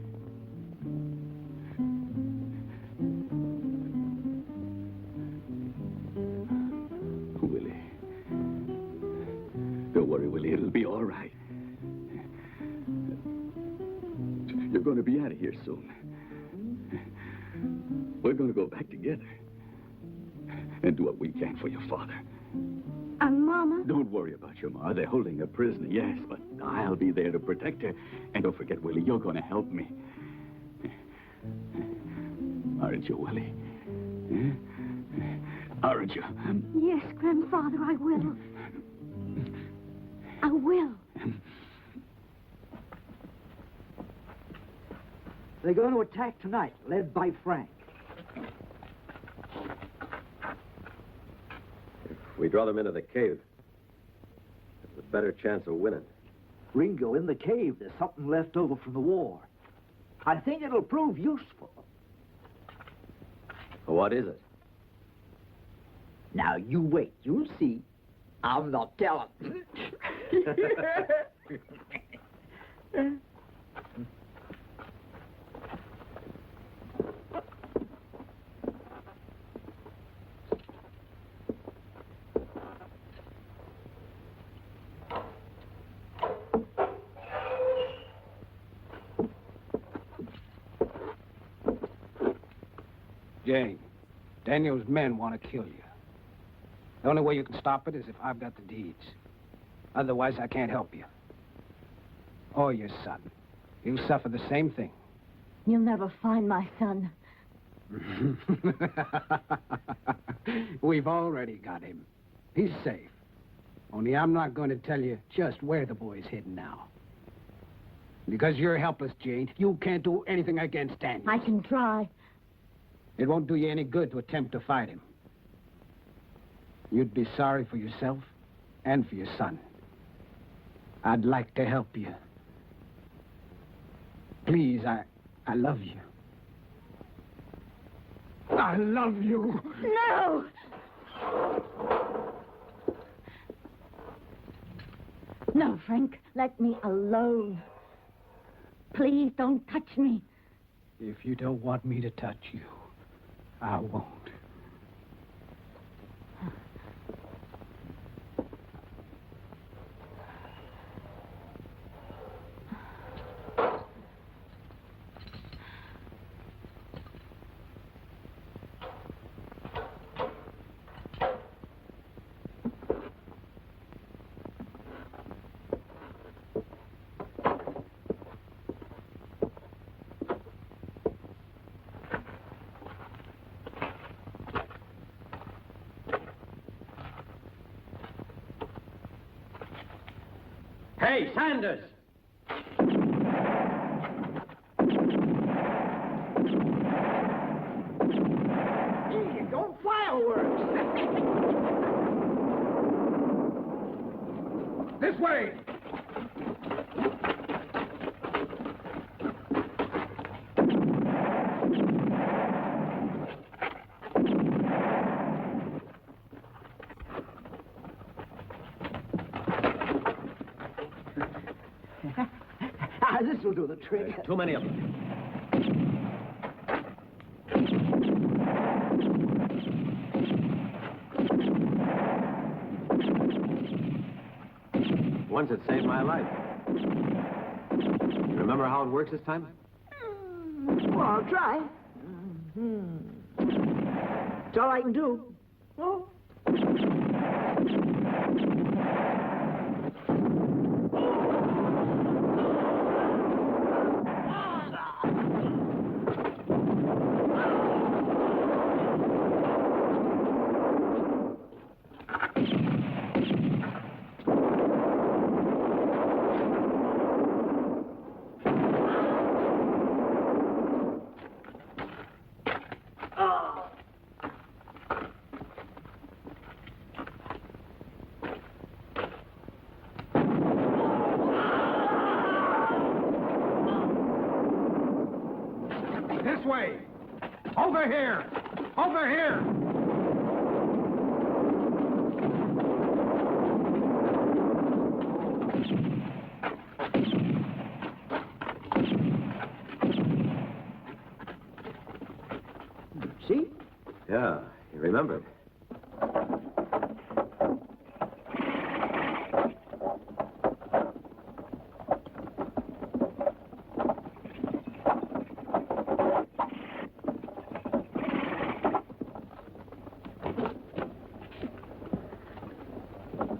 Willie. Don't worry, Willie. It'll be all right. You're going to be out of here soon. We're going to go back together and do what we can for your father. Mama? Don't worry about your ma. They're holding her prisoner, yes, but I'll be there to protect her. And don't forget, Willie, you're going to help me. Aren't you, Willie? Aren't you? Yes, Grandfather, I will. I will. They're going to attack tonight, led by Frank. If we draw them into the cave, there's a better chance of winning. Ringo, in the cave, there's something left over from the war. I think it'll prove useful. What is it? Now, you wait. You'll see. I'm not telling. Jane, Daniel's men want to kill you. The only way you can stop it is if I've got the deeds. Otherwise, I can't help you. Or your son. He'll suffer the same thing. You'll never find my son. We've already got him. He's safe. Only I'm not going to tell you just where the boy's hidden now. Because you're helpless, Jane. You can't do anything against Daniel. I can try. It won't do you any good to attempt to fight him. You'd be sorry for yourself and for your son. I'd like to help you. Please, I love you. I love you. No! No, Frank, let me alone. Please don't touch me. If you don't want me to touch you, I won't. Hey, Sanders! Hey, go fireworks! This way! This will do the trick. Too many of them. Once it saved my life. You remember how it works this time? Well, I'll try. It's all I can do. Oh. This way! Over here! Over here! See? Yeah, he remembered.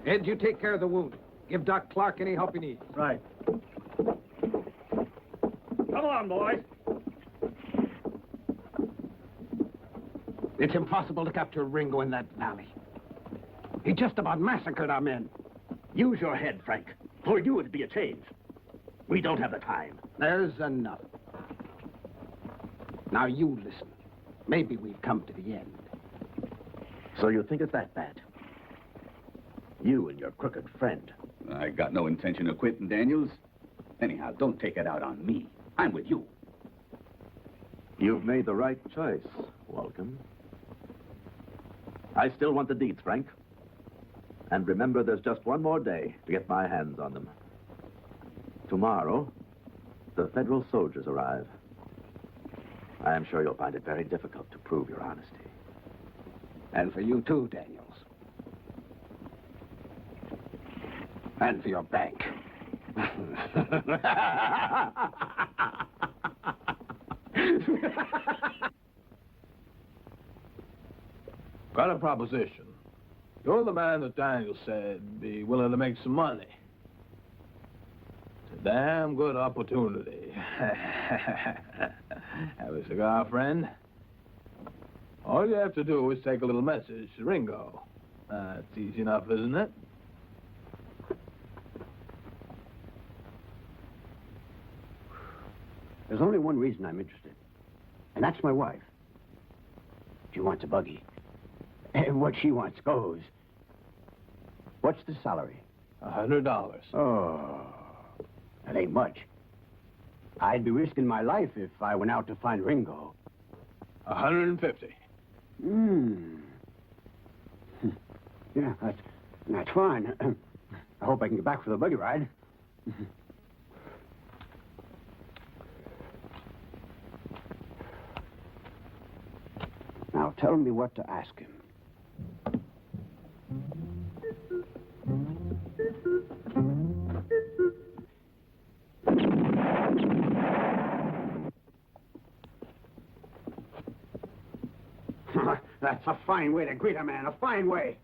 Ed, you take care of the wound. Give Doc Clark any help he needs. Right. Come on, boys. It's impossible to capture Ringo in that valley. He just about massacred our men. Use your head, Frank. For you, it'd be a change. We don't have the time. There's enough. Now you listen. Maybe we've come to the end. So you think it's that bad? You and your crooked friend. I got no intention of quitting, Daniels. Anyhow, don't take it out on me. I'm with you. You've made the right choice, Welcome. I still want the deeds, Frank. And remember, there's just one more day to get my hands on them. Tomorrow, the federal soldiers arrive. I am sure you'll find it very difficult to prove your honesty. And for you too, Daniels. And for your bank. Got a proposition. You're the man that Daniel said be willing to make some money. It's a damn good opportunity. Have a cigar, friend? All you have to do is take a little message to Ringo. It's easy enough, isn't it? There's only one reason I'm interested. And that's my wife. She wants a buggy. And what she wants goes. What's the salary? $100. Oh, that ain't much. I'd be risking my life if I went out to find Ringo. 150. Yeah, that's fine. I hope I can get back for the buggy ride. Now tell me what to ask him. That's a fine way to greet a man, a fine way.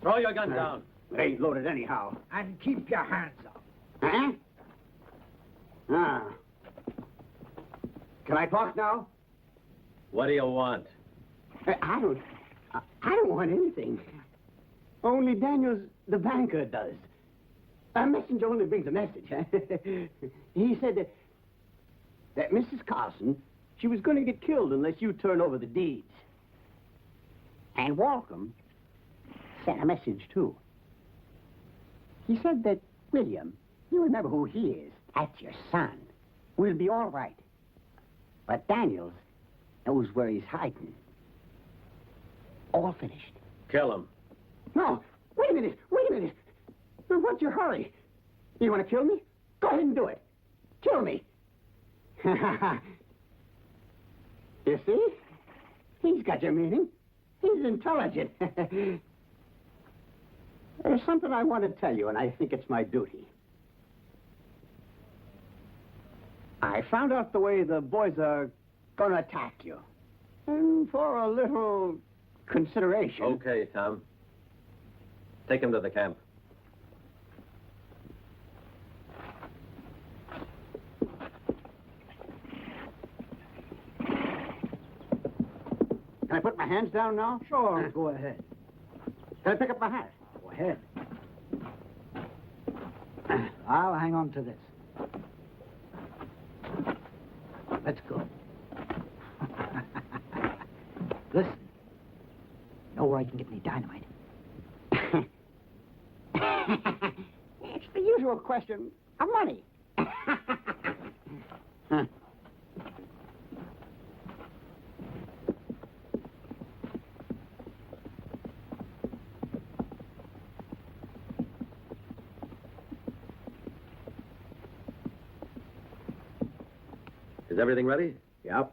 Throw your gun down. It ain't loaded anyhow. And keep your hands up. Huh? Ah. Can I talk now? What do you want? I don't want anything. Only Daniels, the banker, does. A messenger only brings a message. He said that Mrs. Carson, she was going to get killed unless you turn over the deeds. And Walcom sent a message, too. He said that William, you remember who he is, that's your son, will be all right. But Daniels knows where he's hiding. All finished. Kill him. No, wait a minute. What's your hurry? You want to kill me? Go ahead and do it. Kill me. You see? He's got your meaning. He's intelligent. There's something I want to tell you, and I think it's my duty. I found out the way the boys are going to attack you. And for a little consideration... Okay, Tom. Take him to the camp. Can I put my hands down now? Sure, go ahead. Can I pick up my hat? Go ahead. I'll hang on to this. Let's go. Listen. Know where I can get any dynamite? It's the usual question of money. Is everything ready? Yep.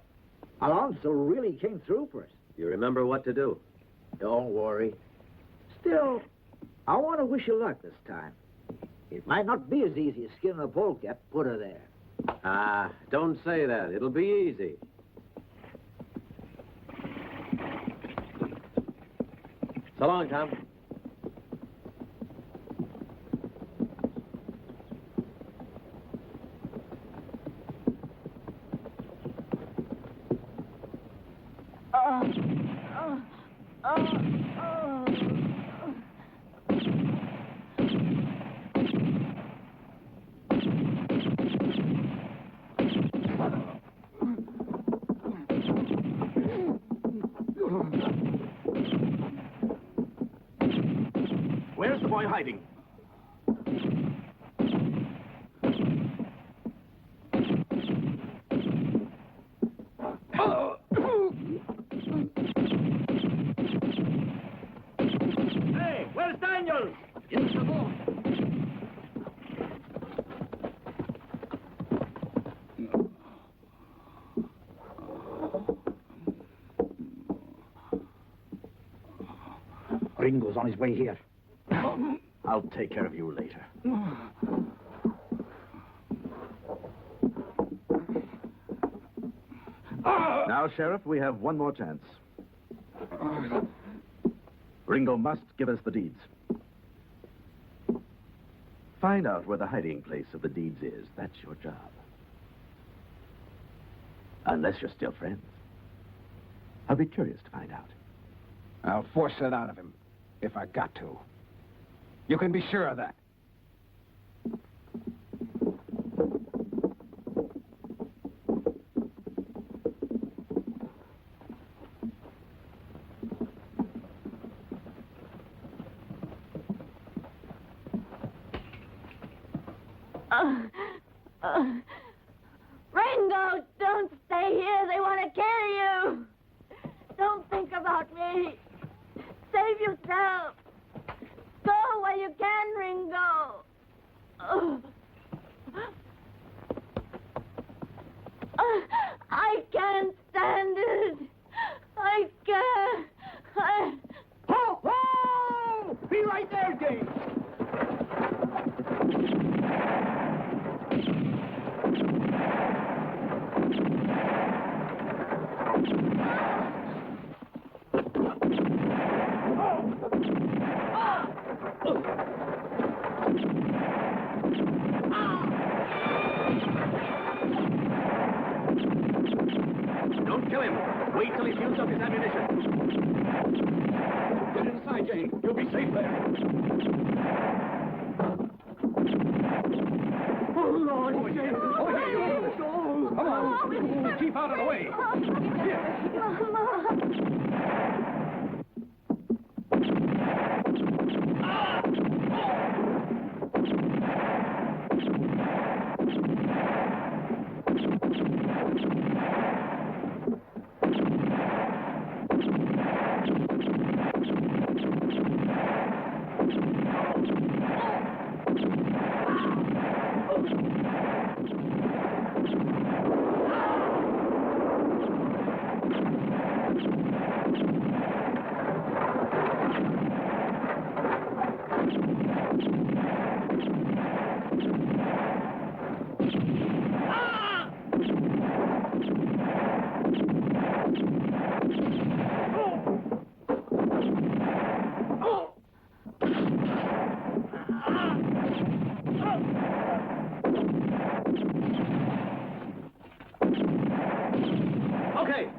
Alonso really came through for us. You remember what to do? Don't worry. Still, I want to wish you luck this time. It might not be as easy as skinning a polecat. Put her there. Ah, don't say that. It'll be easy. So long, Tom. Where's the boy hiding? Hey, where's Daniel? In the boat. Ringo's on his way here. I'll take care of you later. Now, Sheriff, we have one more chance. Ringo must give us the deeds. Find out where the hiding place of the deeds is. That's your job. Unless you're still friends. I'll be curious to find out. I'll force it out of him, if I got to. You can be sure of that. Ringo, don't stay here. They want to kill you. Don't think about me. Save yourself. Go where you can, Ringo. I can't stand it. I can't. Ho, ho! Be right there, James. Don't kill him. Wait till he's used up his ammunition. Get inside, Jane. You'll be safe there. Oh, Lord, James. Oh, here you go. Come on. Keep out of the way. Okay.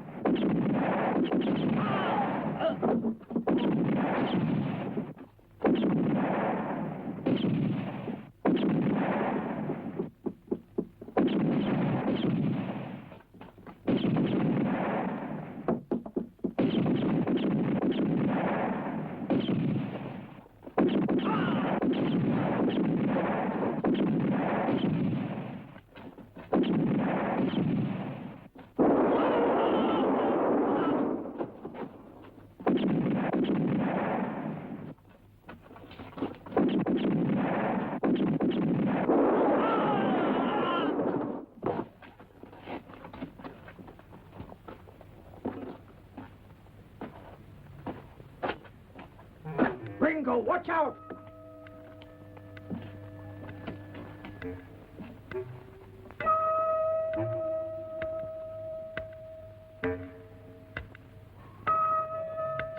Ringo, watch out!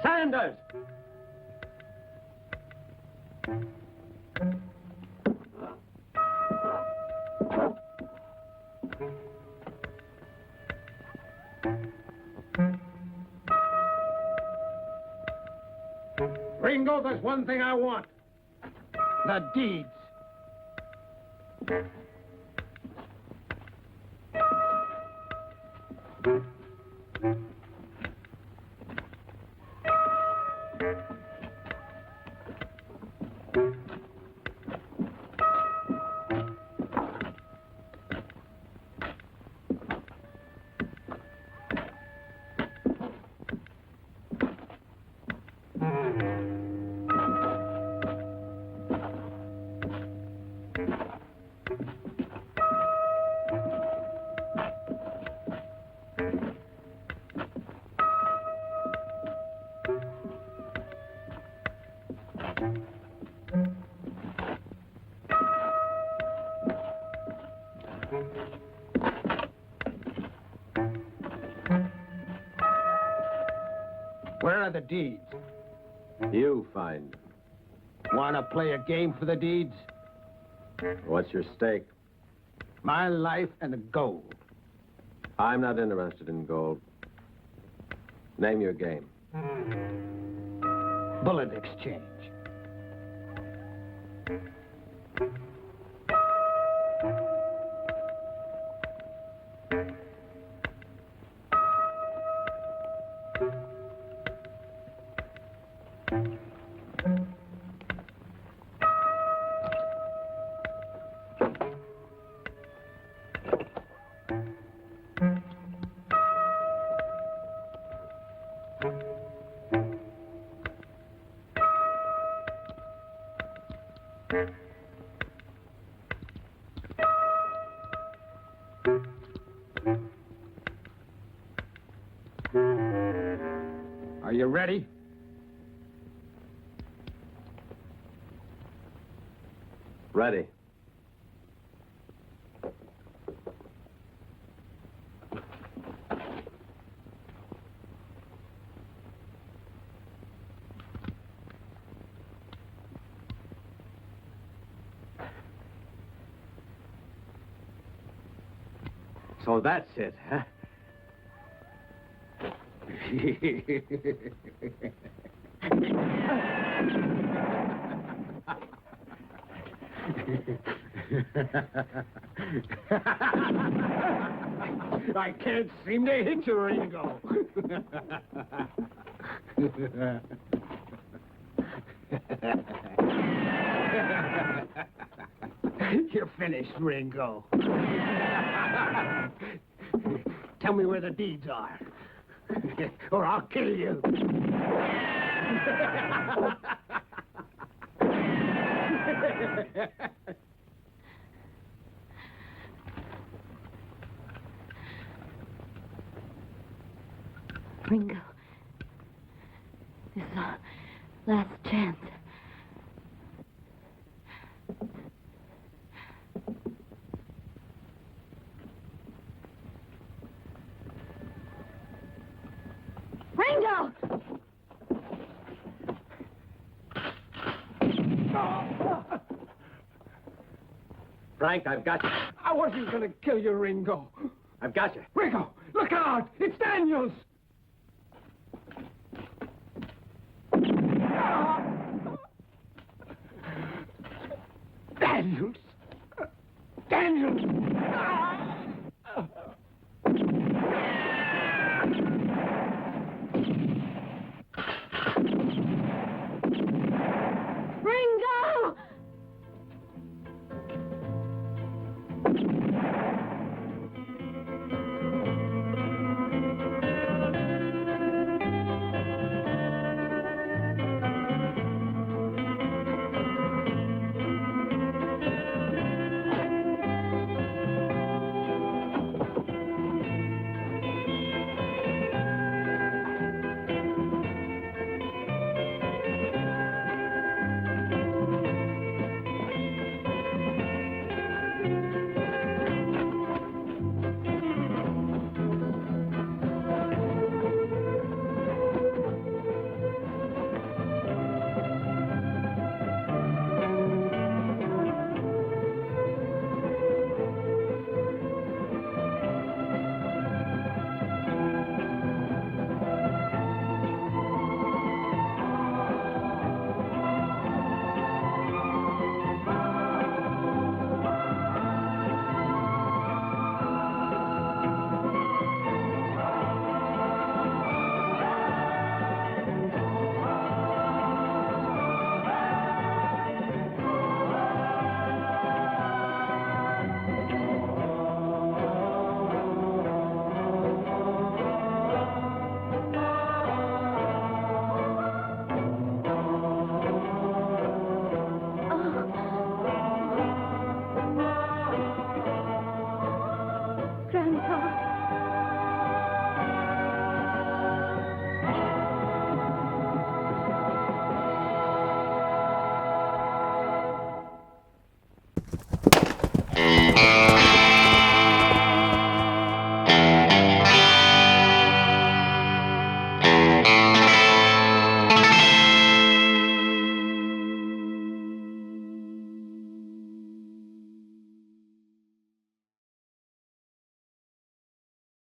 Sanders! Ringo, there's one thing I want. The deeds. Where are the deeds? You find them. Want to play a game for the deeds? What's your stake? My life and the gold. I'm not interested in gold. Name your game. Bullet exchange. Are you ready? Ready. So that's it, huh? I can't seem to hit you, Ringo. You're finished, Ringo. Tell me where the deeds are, or I'll kill you. Ringo, this is our last chance. Ringo! Frank, I've got you. I wasn't going to kill you, Ringo. I've got you. Ringo, look out! It's Daniels! Daniels! Daniels!